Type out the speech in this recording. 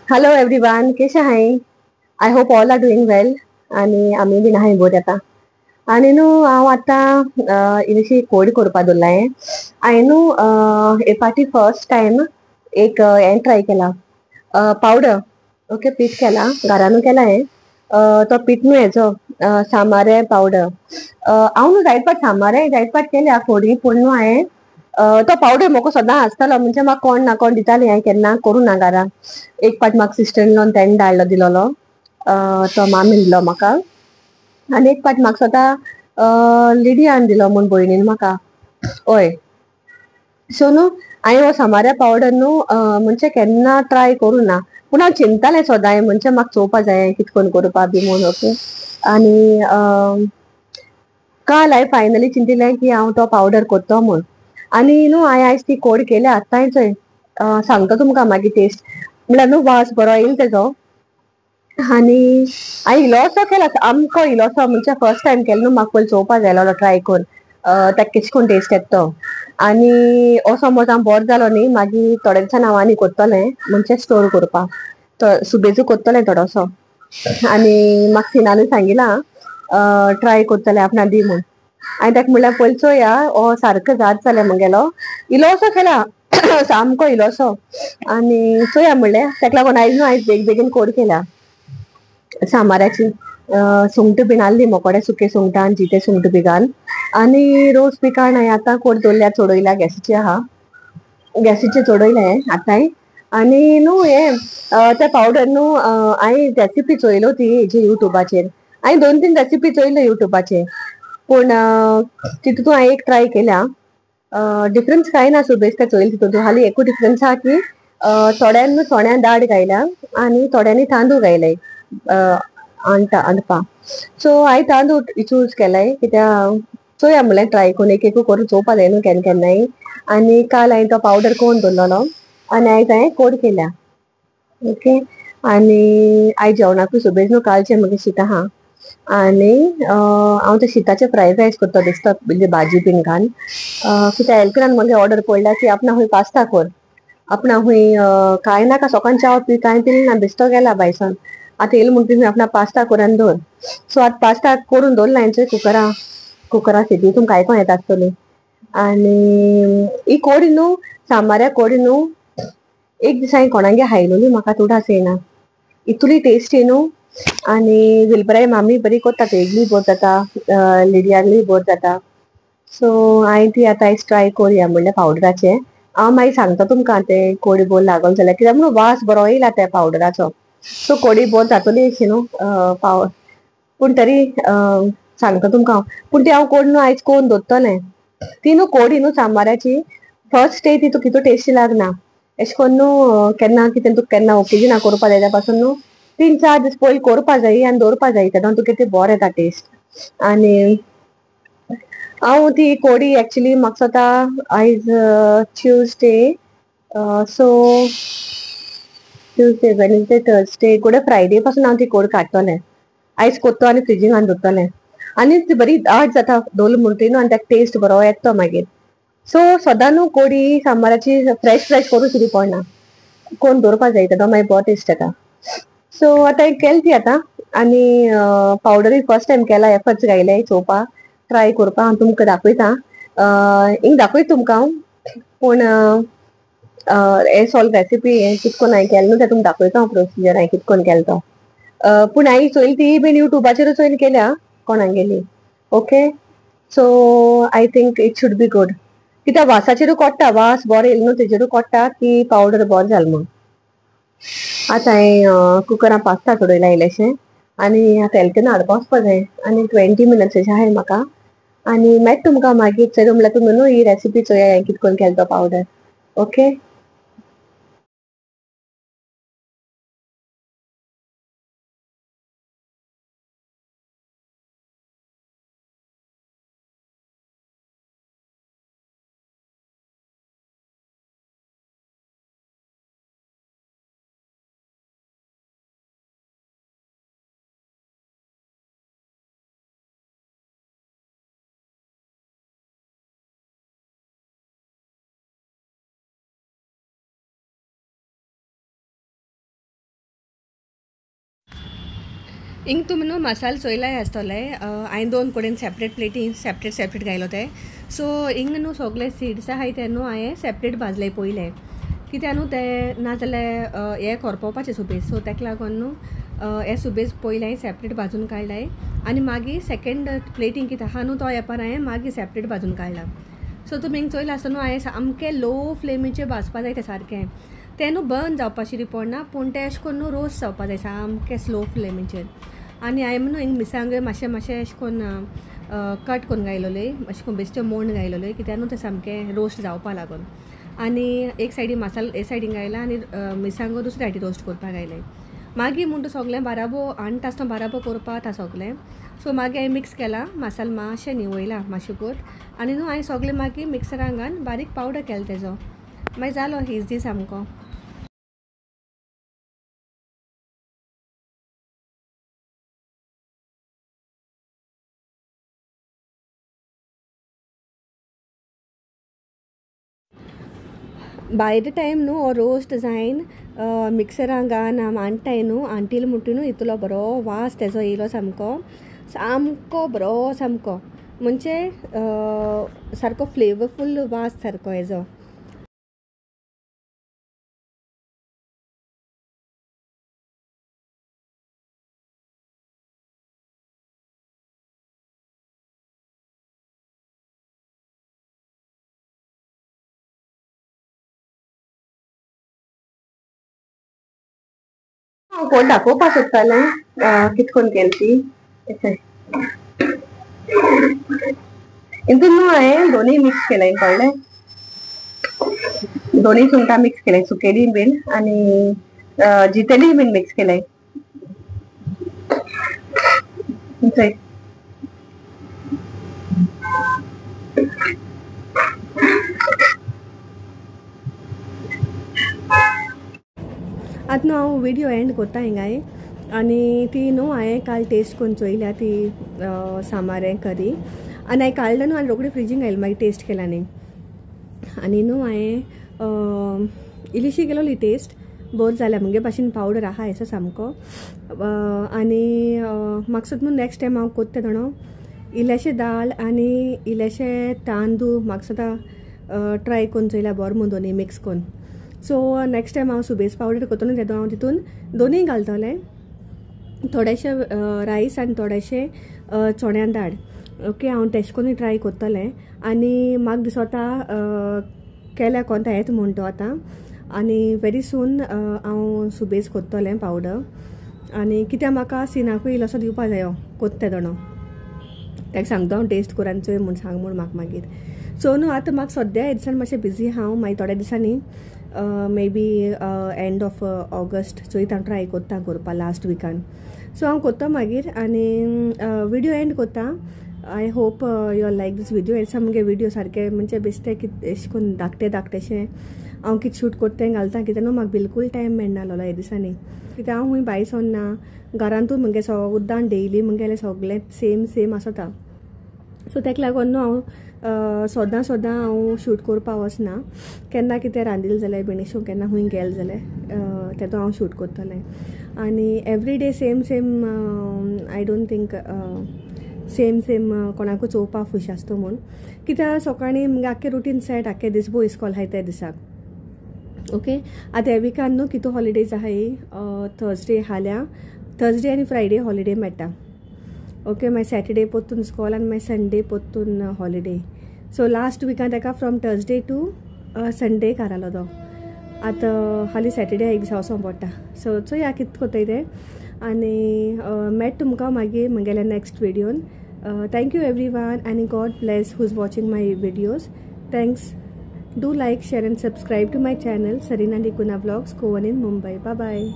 Hello everyone, कशे आहे? I hope all are doing well. आणि आम्ही बीन आहाय बरे आता. आणि न्हू हांव आतां इल्लीशी कोड करपा दवरलाय. हांवें न्हू हे फाटी फर्स्ट टायम एक हें ट्राय केला, पावडर. ओके, पीठ केला, घरानू केला हें. तो पीठ न्हू हेचो सामारे पावडर. हांव न्हू जायत पाट सामारे जायत पाट केल्या फोडी, पूण न्हू हांवें तो पावडर मोको सदां आसतालो, म्हणजे म्हाका कोण ना कोण दिताली, हांवें केन्ना करूं ना घरा. एक पाट म्हाका सिस्टर इन लॉन तेणे धाडलो दिलोलो, तो मामीन दिलो म्हाका. आनी एक पाट म्हाका लिडियान दिलो म्हूण भयणीन म्हाका. हय. सो न्हू हांवें हो सामाऱ्या पावडर न्हू म्हणजे केन्ना ट्राय करूं ना. पूण हांव चिंततालें सदांय, म्हणजे म्हाका चोवपा जाय कितें करून करपा बी म्हूण. ओके. आनी काल हांवें फायनली चिंतिल्लें की हांव तो पावडर करतो म्हूण. आनी न्हू हांवें आयज ती कोड केल्या आतांचय. सांगता तुमकां मागीर टेस्ट. म्हळ्यार न्हू वास बरो येयला तेजो. आनी हांवें इल्लोसो केला, सामको इल्लोसो, म्हणजे फर्स्ट टायम केलो न्हू, म्हाका पयलीं चोवपा जाय आसलो ट्राय करून ताका कितें करून टेस्ट येता तो. आनी हो समज हांव बरो जालो न्ही, मागीर थोडे दिसान हांव आनी करतलें, म्हणजे स्टोर करपा. सुबेजू करतलें थोडोसो. आनी म्हाका सिनानू सांगिलां ट्राय करतलें आपणा दी म्हूण. हांवें ताका म्हणल्यार पयलीं चोवया हो सारको जात जाल्यार म्हगेलो. इल्लोसो केला, सामको इल्लोसो. आनी चोया म्हणलें, ताका लागून आयज न्हू बेग बेगीन कोड केल्या सामाऱ्याची. सुंगटां बीन आहली मोकोडे, सुके सुंगटां आनी जिते सुंगटां बी घाल. आनी रोस बी काडून हांवें आतां कोड दवरल्या, चडयल्या गॅसीचेर आहा. गॅसीचेर चडयलें आतांय. आनी न्हू हें ते पावडर न्हू हांवें रेसिपी चोयल्यो ती हेजेर युट्यूबाचेर. हांवें 2-3 रेसिपी चोयल्यो युट्यूबाचेर, पूण तितूंत हांवें एक ट्राय केल्या. डिफरन्स कांय ना सुबेज तें चोयलें तितूंत, हाली एकू डिफरन्स आहा की थोड्यांनी चोण्या दाट घायल्या आनी थोड्यांनी तांदूळ घायल्याय हांडपा. सो हांवें तांदूळ चूज केल्याय, कित्याक चोया म्हणलें ट्राय करून, एक करून चोवपा जाय न्हू केन्ना केन्नाय. आनी काल हांवें तो पावडर कोरून दवरलेलो आनी आयज हांवें कोड केल्या. ओके. आनी आयज जेवणाकूय सुबेज न्हू कालचें म्हगे शीत आहा. आनी हांव तें शिताचें फ्रायड रायस करतलें दिसता, म्हणजे भाजी बीन घालून. कित्याक हेल्प्रान म्हागे ऑर्डर पडल्या की आपणा हूंय पास्ता कोर. आपणा हूंय कांय नाका, सकाळीं च्या पी कांय पिली ना, बेश्टो गेला बायसान. आतां येयलो म्हणटा आपणा पास्ता कोरून दवर. सो आतां पास्ता कोरून दवरला हांवें कुकरा सिटी तुमकां आयकों येता आसतली. आनी ही कोडी न्हू सामाऱ्या कोडी न्हू एक दिसा हांवें कोणागे हायलोली, म्हाका उदास येयना. इतली टेस्टी न्हू. आनी विलबराय मामी बरी कोत्ता, तेगेली बोर जाता, लिडयाली बोर जाता. सो हांवें ती आतां आयज ट्राय कोरया म्हणलें पावडराचें. हांव मागीर सांगता तुमकां तें कोडी बोर लागोल जाल्यार, कित्याक म्हणून वास बरो येयला त्या पावडराचो. सो कोडी बोर जातली अशी न्हू पूण तरी सांगता तुमकां हांव. पूण ती हांव कोड न्हू आयज कोरून दवरतलें. ती न्हू कोडी न्हू सामाराची फर्स्ट डे ती तुका कितू टेस्टी लागना. एशें कोन्न न्हू केन्ना कितें तुका केन्ना ओकेजना कोरपा जाय त्या पासून न्हू 3-4 दीस पयलीं कोरपा जायी आनी दवरपा जायी, तेदोन तुका कितें बोर येता टेस्ट. आनी हांव ती कोडी एक्चुली म्हाका सोता आयज Tuesday, so Tuesday, Wednesday, Thursday, घोडे फ्रायडे पासून हांव ती कोड काडटलें. आयज कोत्तो आनी फ्रिजीन घालून दवरतलें. आनी ती बरी दाट जाता दवरली म्हणटी न्हू, आनी ताका टेस्ट बरो येता मागीर. सो सदां न्हू कोडी सामाराची फ्रेश करूं सुद्दां पडना, कोरून दवरपा जाय, तेदो मागीर बरो टेस्ट येता. सो आतां हांवें केली ती आतां. आनी पावडरूय फर्स्ट टायम केला, एफर्ट्स घायले चोवपा, ट्राय कोरपा. हांव तुमकां दाखयतां, हिंग दाखयता तुमकां हांव. पूण हे सॉल्व रेसिपी हें कितें करून हांवें केलें न्हू तें तुमकां दाखयता हांव प्रोसिजर हांवें कितें करून केलो तो. पूण हांवें चोयली ती बीन युट्यूबाचेर चोयन केल्या कोणागेली. Okay. So I think it should be good. कित्याक वासाचेरूय कोडटा, वास बरो येयलो न्हू तेजेरूय कोडटा की पावडर बरो जालो म्हूण. आतां हांवें कुकरां पास्ता चडयला इल्लेशें. आनी आतां हेल्पेन हाडपा वचपा जाय, आनी 20 मिनिट्स अशें आहाय म्हाका. आनी मेळटा तुमकां मागीर चोय म्हणल्यार तुमी न्हू ही रेसिपी चोया हांवें कितें करून केलो तो पावडर. ओके. इंग तुम न्हू मसालो चोयलाय आसतले हांवें 2 कडेन सेपरेट प्लेटी सेपरेट घायलो ते सो इंग न्हू सगळे सीड्स आहाय ते न्हू हांवें सेपरेट भाजले पयले कित्याक न्हू ते नाजाल्यार हे करपोवपाचें सुबेज सो ताका लागून न्हू हे सुबेज पयले हांवें सेपरेट भाजून काडलाय आनी मागीर सेकेंड प्लेटींग कितें आहा न्हू तो येपार हांवें मागीर सेपरेट भाजून काडला सो तुमी हिंग चोयला आसतना हांवें सामकें लो फ्लेमीचेर भाजपा जाय तें सारकें तें न्हू बर्न जावपा शिरी पडना पूण तें अशें करून न्हू रोस्ट जावपा जाय सामकें स्लो फ्लेमीचेर आनी हांवें न्हू हिंग मिरसांगे मातशें अशें करून कट करून घायलोले अशें करून बेश्टे मोड घायलोले कित्याक न्हू तें सामकें रोस्ट जावपा लागून आनी एक सायडीन मसालो हे सायडीन घायला आनी मिरसांगो दुसरे सायडीन रोस्ट करपाक घायले मागीर म्हणटा सगळें बाराबो आनी आसतना बाराबो करपा था सगळें सो मागीर हांवें मिक्स केलां मसालो मातशें निवयलां मातशें कोत आनी न्हू हांवें सगळें मागीर मिक्सरान घालून बारीक पावडर केलो तेजो मागीर जालो इजी सामको बाय द टायम न्हू हो रोस्ट जायन मिक्सरान घान मांडटाय न्हू आंटील म्हणटा न्हू इतलो बरो वास तेजो येयलो सामको सामको बरो सामको म्हणजे सारको फ्लेवरफूल वास सारको हेजो कोण दाखोवपाक सोदतालें कितें करून केली ती हितून न्हू हांवें दोनूय मिक्स केलें कळ्ळें दोनूय सुंगटां मिक्स केलें सुकेली बीन आनी जितेली बीन मिक्स केलें आतां न्हू हांव विडियो एंड कोत्ता हिंगाय आनी ती न्हू हांवें काल टेस्ट करून चोयल्या ती सामारें करी आनी हांवें काडलें न्हू आनी रोखडी फ्रिजीन घायली मागीर टेस्ट केला आनी न्हू हांवें इल्लीशी गेलोली टेस्ट बोर जाल्या मुगे भाशेन पावडर आहा हेचो सामको आनी म्हाका सुद्दां नेक्स्ट टायम हांव कोत्ता जाणो इल्लेशें दाळ आनी इल्लेशें तांदूळ म्हाका सुद्दां ट्राय करून चोयल्या बरो म्हणून दोनी मिक्स करून सो नेक्स्ट टायम हांव सुबेज पावडर कोत्तोन तेदो हांव तितून दोनूय घालतलें थोडेशें रायस आनी थोडेशें चोण्या दाळ ओके हांव तेश कोन्नूय ट्राय कोत्तलें आनी म्हाका दिसोता केल्या कोंता येता म्हूण तो आतां आनी वेरी सून हांव सुबेज कोत्तलें पावडर आनी कित्याक म्हाका सिनाकूय इल्लोसो दिवपा जायो कोत्ता जाणो ताका सांगता हांव टेस्ट कर आनी चोय म्हूण सांग म्हूण म्हाका मागीर सो न्हू आतां म्हाका सद्या ह्या दिसान मातशें बिजी हांव मागीर थोड्या दिसांनी maybe end of August चोयत हांव ट्राय कोत्ता करपा लास्ट विकान सो हांव कोत्ता मागीर आनी विडियो एंड कोत्ता I hope you are like this video हेर सामके विडियो सारके म्हणजे बेश्टे अशें करून धाकटेशें हांव कितें शूट कोत्ता तें घालता कित्याक न्हू म्हाका बिलकूल टायम मेळनाहलो ह्या दिसांनी कित्याक हांव खूंय भायर सरना घरांतूच मुगे उद्दां डेयली मुगेलें सगलें सेम आसता सो ताका लागून न्हू हांव सोदां हांव शूट करपा वचना केन्ना कितें रांदिल्लें जाल्यार बिणेशू केन्ना खूंय गेलें जाल्यार तेदो हांव शूट कोत्तलें आनी every day same I don't think same कोणाकूय चोवपा खूश आसता म्हूण कित्याक सकाळीं मुगे आख्खें रुटीन सेट आख्खे दीस भोव इस्कॉल आहाय त्या दिसाक ओके आतां ह्या विकान न्हू कितू हॉलिडेज आहाय थर्सडे हाल्या थर्सडे आनी फ्रायडे हॉलिडे मेळटा ओके मागीर सॅटर्डे पोत्तून स्कॉल आनी मागीर संडे पोत्तून हॉलिडे सो लास्ट विकान ताका फ्रॉम थर्सडे टू संडे कारालो तो आतां हालीं सॅटर्डे एक दीस वचों पडटा सो चोया कितें कोत्ताय तें आनी मेट तुमकां मागीर म्हगेल्या नेक्स्ट विडियोन थँक्यू एवरी वन आनी God bless who is watching my videos thanks do like share and subscribe to my channel Sarina D'Cunha vlogs कोवन इन मुंबई बाय